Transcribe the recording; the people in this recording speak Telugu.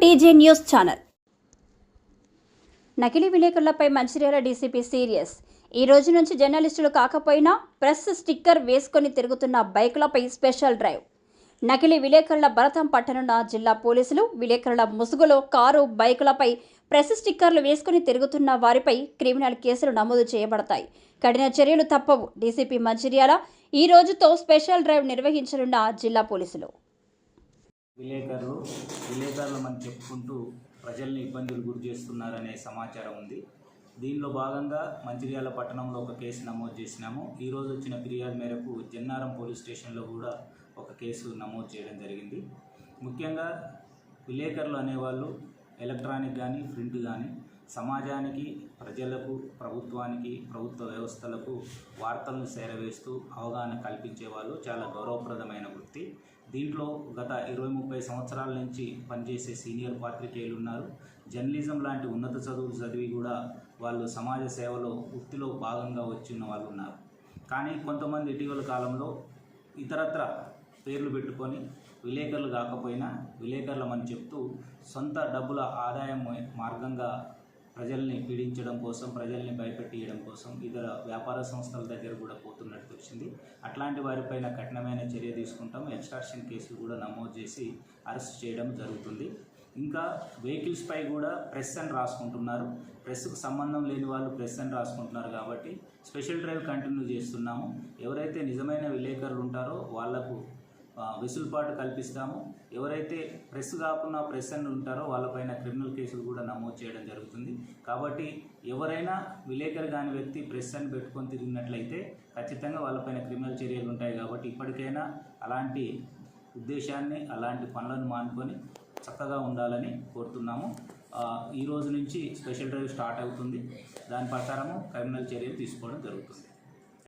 TJ news channel. నకిలీ విలేకరులపై మంచిర్యాల డీసీపీ సీరియస్. ఈ రోజు నుంచి జర్నలిస్టులు కాకపోయినా ప్రెస్ స్టిక్కర్ వేసుకొని తిరుగుతున్న బైకులపై స్పెషల్ డ్రైవ్. నకిలీ విలేకరుల భరతం పట్టనున్న జిల్లా పోలీసులు విలేకరుల ముసుగులో కారు, బైకులపై ప్రెస్ స్టిక్కర్లు వేసుకుని తిరుగుతున్న వారిపై క్రిమినల్ కేసులు నమోదు చేయబడతాయి. కఠిన చర్యలు తప్పవు. డీసీపీ మంచిర్యాల ఈ రోజుతో స్పెషల్ డ్రైవ్ నిర్వహించనున్న జిల్లా పోలీసులు. విలేకరులమని చెప్పుకుంటూ ప్రజల్ని ఇబ్బందులు గురి చేస్తున్నారనే సమాచారం ఉంది. దీనిలో భాగంగా మంచిర్యాల పట్టణంలో ఒక కేసు నమోదు చేసినాము. ఈరోజు వచ్చిన ఫిర్యాదు మేరకు జన్నారం పోలీస్ స్టేషన్లో కూడా ఒక కేసు నమోదు చేయడం జరిగింది. ముఖ్యంగా విలేకరులు అనేవాళ్ళు ఎలక్ట్రానిక్ కానీ ప్రింట్ కానీ సమాజానికి, ప్రజలకు, ప్రభుత్వానికి, ప్రభుత్వ వ్యవస్థలకు వార్తలను చేరవేస్తూ అవగాహన కల్పించే వాళ్ళు చాలా గౌరవప్రదమైన వృత్తి. దీంట్లో గత 20-30 సంవత్సరాల నుంచి పనిచేసే సీనియర్ పాత్రికేయులు ఉన్నారు. జర్నలిజం లాంటి ఉన్నత చదువులు చదివి కూడా వాళ్ళు సమాజ సేవలో వృత్తిలో భాగంగా వచ్చిన వాళ్ళు ఉన్నారు. కానీ కొంతమంది ఇటీవల కాలంలో ఇతరత్ర పేర్లు పెట్టుకొని విలేకరులు కాకపోయినా విలేకరులమని చెప్తూ సొంత డబ్బుల ఆదాయం మార్గంగా ప్రజల్ని పీడించడం కోసం, ప్రజల్ని భయపెట్టియడం కోసం ఇతర వ్యాపార సంస్థల దగ్గర కూడా పోతున్నట్టు వచ్చింది. అట్లాంటి వారిపైన కఠినమైన చర్య తీసుకుంటాం. ఎక్స్టార్షన్ కేసులు కూడా నమోదు చేసి అరెస్ట్ చేయడం జరుగుతుంది. ఇంకా వెహికల్స్పై కూడా ప్రెస్ అని రాసుకుంటున్నారు. ప్రెస్కు సంబంధం లేని వాళ్ళు ప్రెస్ అని రాసుకుంటున్నారు. కాబట్టి స్పెషల్ డ్రైవ్ కంటిన్యూ చేస్తున్నాము. ఎవరైతే నిజమైన విలేకరులు ఉంటారో వాళ్లకు వెసులుబాటు కల్పిస్తాము. ఎవరైతే ప్రెస్ కాకుండా ప్రెస్ అని ఉంటారో వాళ్ళపైన క్రిమినల్ కేసులు కూడా నమోదు చేయడం జరుగుతుంది. కాబట్టి ఎవరైనా విలేకరు కాని వ్యక్తి ప్రెస్ అని పెట్టుకొని తిరిగినట్లయితే ఖచ్చితంగా వాళ్ళపైన క్రిమినల్ చర్యలు ఉంటాయి. కాబట్టి ఇప్పటికైనా అలాంటి ఉద్దేశాన్ని, అలాంటి పనులను మానుకొని చక్కగా ఉండాలని కోరుతున్నాము. ఈ రోజు నుంచి స్పెషల్ డ్రైవ్ స్టార్ట్ అవుతుంది. దాని ప్రకారము క్రిమినల్ చర్యలు తీసుకోవడం జరుగుతుంది.